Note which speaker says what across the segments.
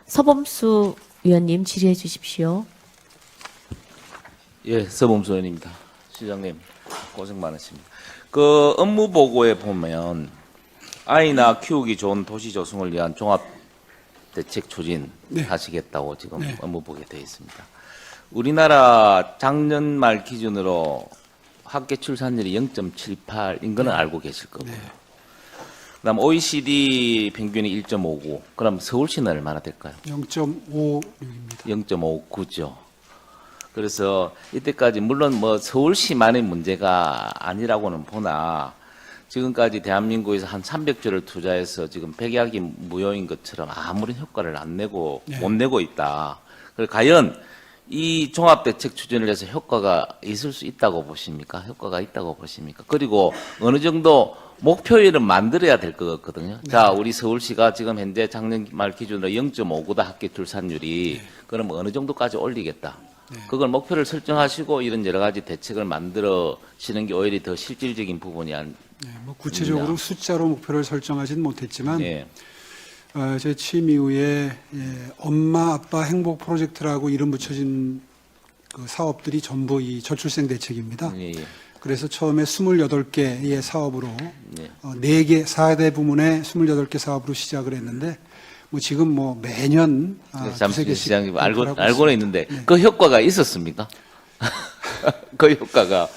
Speaker 1: 서범수 위원님 질의해 주십시오.
Speaker 2: 예, 서범수 의원입니다. 시장님 고생 많으십니다. 그 업무 보고에 보면 아이나 키우기 좋은 도시 조성을 위한 종합 대책 추진 하시겠다고 지금 업무 보고에 되어 있습니다. 우리나라 작년 말 기준으로 학계 출산율이 0.78인 거는 알고 계실 거고요. 그다음 OECD 평균이 1.59. 그럼 서울시는 얼마나 될까요?
Speaker 3: 0.56입니다.
Speaker 2: 0.59죠. 그래서 이때까지 물론 뭐 서울시만의 문제가 아니라고는 보나 지금까지 대한민국에서 한 300조를 투자해서 지금 백약이 무효인 것처럼 아무런 효과를 안 내고 못 내고 있다. 그래서 과연 이 종합대책 추진을 해서 효과가 있을 수 있다고 보십니까? 효과가 있다고 보십니까? 그리고 어느 정도 목표율은 만들어야 될 것 같거든요. 자, 우리 서울시가 지금 현재 작년 말 기준으로 0.59다 학교 출산율이 그럼 어느 정도까지 올리겠다. 그걸 목표를 설정하시고 이런 여러 가지 대책을 만들어시는 게 오히려 더 실질적인 부분이
Speaker 3: 뭐 구체적으로 숫자로 목표를 설정하진 못했지만
Speaker 2: 예.
Speaker 3: 제 취임 이후에 엄마 아빠 행복 프로젝트라고 이름 붙여진 그 사업들이 전부 이 저출생 대책입니다.
Speaker 2: 예, 예.
Speaker 3: 그래서 처음에 28개의 사업으로
Speaker 2: 예.
Speaker 3: 4개 4대 부문의 28개 사업으로 시작을 했는데 뭐 지금 뭐 매년
Speaker 2: 잠시
Speaker 3: 두세 개씩
Speaker 2: 시장님
Speaker 3: 발표를 하고
Speaker 2: 알고는
Speaker 3: 있습니다.
Speaker 2: 있는데 그 효과가 있었습니까? 그 효과가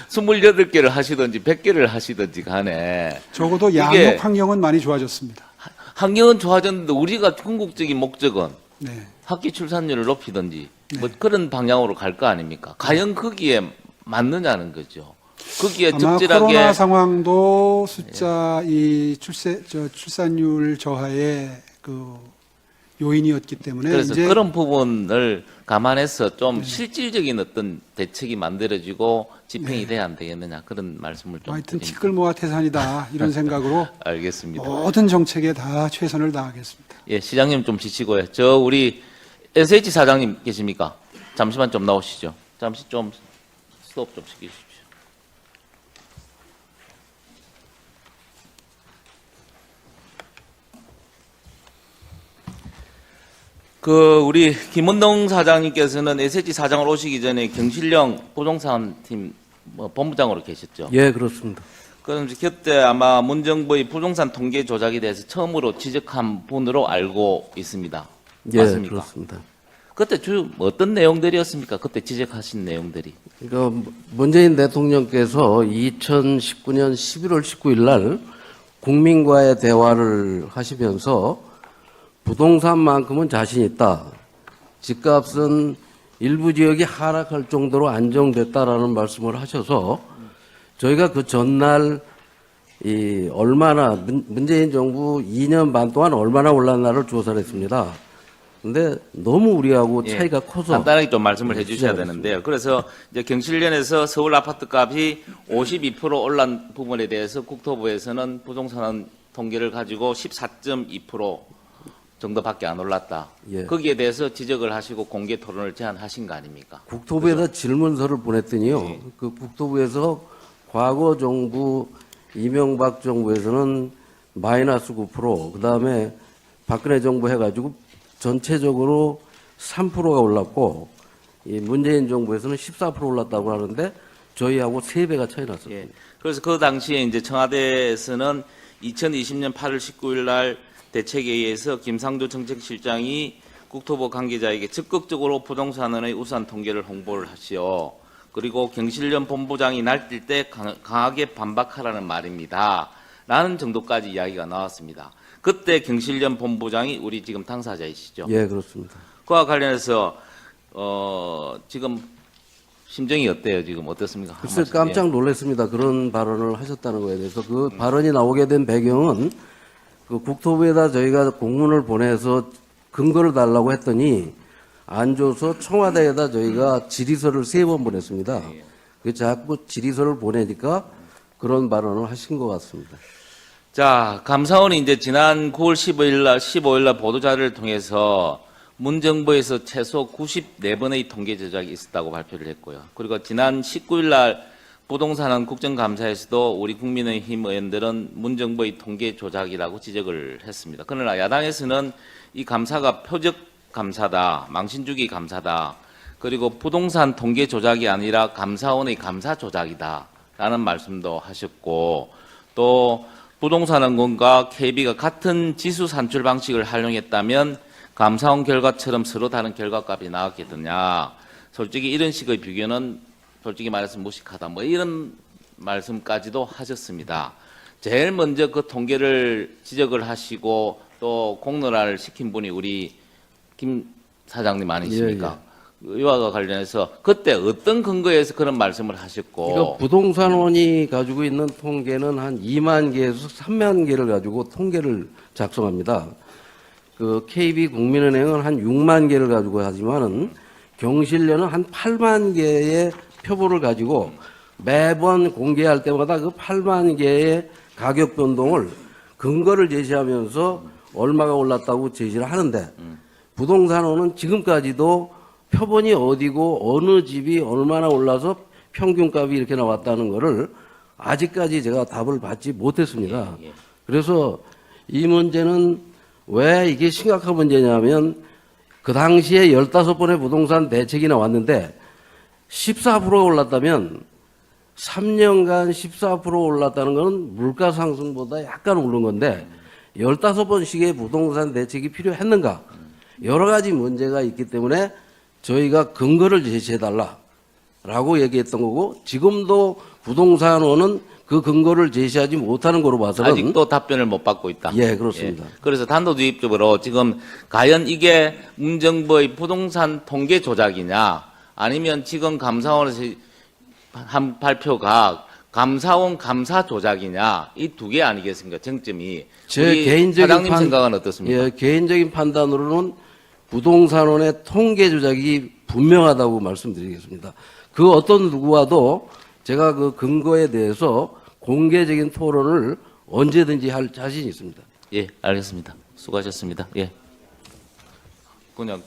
Speaker 2: 28개를 하시든지 100개를 하시든지 간에
Speaker 3: 적어도
Speaker 2: 이게
Speaker 3: 양육 환경은 많이 좋아졌습니다.
Speaker 2: 환경은 좋아졌는데 우리가 궁극적인 목적은
Speaker 3: 네.
Speaker 2: 학기 출산율을 높이든지 뭐 그런 방향으로 갈 거 아닙니까? 과연 거기에 맞느냐는 거죠. 거기에
Speaker 3: 아마
Speaker 2: 적절하게
Speaker 3: 코로나 상황도 숫자 이 출산율 저하의 그 요인이었기 때문에
Speaker 2: 그래서
Speaker 3: 이제
Speaker 2: 그런 부분을 감안해서 좀 실질적인 어떤 대책이 만들어지고 집행이 돼야 안 되겠느냐 그런 말씀을 좀
Speaker 3: 하여튼
Speaker 2: 드립니다.
Speaker 3: 티끌모아 태산이다 이런 생각으로
Speaker 2: 알겠습니다.
Speaker 3: 모든 정책에 다 최선을 다하겠습니다.
Speaker 2: 예, 시장님 좀 지치고요. 저 우리 SH 사장님 계십니까? 잠시만 좀 나오시죠. 잠시 좀 스톱 좀 시키십시오. 그 우리 김원동 사장님께서는 SH 사장을 오시기 전에 경실령 부동산 팀 본부장으로 계셨죠.
Speaker 4: 예, 그렇습니다.
Speaker 2: 그럼 그때 아마 문정부의 부동산 통계 조작에 대해서 처음으로 지적한 분으로 알고 있습니다.
Speaker 4: 예,
Speaker 2: 맞습니까?
Speaker 4: 그렇습니다.
Speaker 2: 그때 주 어떤 내용들이었습니까? 그때 지적하신 내용들이.
Speaker 4: 그러니까 문재인 대통령께서 2019년 11월 19일 날 국민과의 대화를 하시면서 부동산만큼은 자신 있다. 집값은 일부 지역이 하락할 정도로 안정됐다라는 말씀을 하셔서 저희가 그 전날 얼마나 문재인 정부 2년 반 동안 얼마나 올랐나를 조사를 했습니다. 근데 너무 우리하고
Speaker 2: 예,
Speaker 4: 차이가 커서
Speaker 2: 간단하게 좀 말씀을 해주셔야
Speaker 4: 시작을
Speaker 2: 되는데요. 그래서 이제 경실련에서 서울 아파트 값이 52% 올란 부분에 대해서 국토부에서는 부동산 통계를 가지고 14.2% 정도밖에 안 올랐다.
Speaker 4: 예.
Speaker 2: 거기에 대해서 지적을 하시고 공개 토론을 제안하신 거 아닙니까?
Speaker 4: 국토부에다 질문서를 보냈더니요.
Speaker 2: 네.
Speaker 4: 그 국토부에서 과거 정부 이명박 정부에서는 마이너스 9%, 그다음에 박근혜 정부 해가지고 전체적으로 3%가 올랐고 이 문재인 정부에서는 14% 올랐다고 하는데 저희하고 3배가 차이 났습니다.
Speaker 2: 예. 그래서 그 당시에 이제 청와대에서는 2020년 8월 19일 날 대책에 의해서 김상조 정책실장이 국토부 관계자에게 적극적으로 부동산원의 우수한 통계를 홍보를 하시오. 그리고 경실련 본부장이 날뛸 때 강하게 반박하라는 말입니다. 라는 정도까지 이야기가 나왔습니다. 그때 경실련 본부장이 우리 지금 당사자이시죠.
Speaker 4: 예, 그렇습니다.
Speaker 2: 그와 관련해서 지금 심정이 어때요? 지금 어떻습니까?
Speaker 4: 글쎄 깜짝 놀랐습니다. 그런 발언을 하셨다는 거에 대해서 그 발언이 나오게 된 배경은 그 국토부에다 저희가 공문을 보내서 근거를 달라고 했더니 안 줘서 청와대에다 저희가 질의서를 3번 보냈습니다. 그 자꾸 질의서를 보내니까 그런 발언을 하신 것 같습니다.
Speaker 2: 자, 감사원이 이제 지난 9월 15일 날 보도자료를 통해서 문정부에서 최소 94번의 통계 조작이 있었다고 발표를 했고요. 그리고 지난 19일 날 부동산은 국정감사에서도 우리 국민의힘 의원들은 문정부의 통계 조작이라고 지적을 했습니다. 그러나 야당에서는 이 감사가 표적 감사다, 망신주기 감사다, 그리고 부동산 통계 조작이 아니라 감사원의 감사 조작이다라는 말씀도 하셨고, 또 부동산원공과 KB가 같은 지수 산출 방식을 활용했다면 감사원 결과처럼 서로 다른 결과값이 나왔겠느냐. 솔직히 이런 식의 비교는 솔직히 말해서 무식하다. 뭐 이런 말씀까지도 하셨습니다. 제일 먼저 그 통계를 지적을 하시고 또 공론화를 시킨 분이 우리 김 사장님 아니십니까? 이와 관련해서 그때 어떤 근거에서 그런 말씀을 하셨고,
Speaker 4: 이거 부동산원이 가지고 있는 통계는 한 2만 개에서 3만 개를 가지고 통계를 작성합니다. 그 KB 국민은행은 한 6만 개를 가지고 하지만은 경실련은 한 8만 개의 표보를 가지고 매번 공개할 때마다 그 8만 개의 가격 변동을 근거를 제시하면서 얼마가 올랐다고 제시를 하는데, 부동산원은 지금까지도 표본이 어디고 어느 집이 얼마나 올라서 평균값이 이렇게 나왔다는 거를 아직까지 제가 답을 받지 못했습니다. 그래서 이 문제는 왜 이게 심각한 문제냐면, 그 당시에 15번의 부동산 대책이 나왔는데 14% 올랐다면 3년간 14% 올랐다는 것은 물가 상승보다 약간 오른 건데 15번씩의 부동산 대책이 필요했는가? 여러 가지 문제가 있기 때문에 저희가 근거를 제시해달라라고 얘기했던 거고, 지금도 부동산원은 그 근거를 제시하지 못하는 거로 봐서는
Speaker 2: 아직도 답변을 못 받고 있다.
Speaker 4: 예, 그렇습니다.
Speaker 2: 그래서 단도직입적으로 지금 과연 이게 문정부의 부동산 통계 조작이냐, 아니면 지금 감사원에서 한 발표가 감사원 감사 조작이냐, 이 두 개 아니겠습니까? 정점이.
Speaker 4: 제
Speaker 2: 우리
Speaker 4: 개인적인
Speaker 2: 사장님 생각은 어떻습니까?
Speaker 4: 예, 개인적인 판단으로는 부동산원의 통계 조작이 분명하다고 말씀드리겠습니다. 그 어떤 누구와도 제가 그 근거에 대해서 공개적인 토론을 언제든지 할 자신이 있습니다.
Speaker 2: 예, 알겠습니다. 수고하셨습니다. 예. 그냥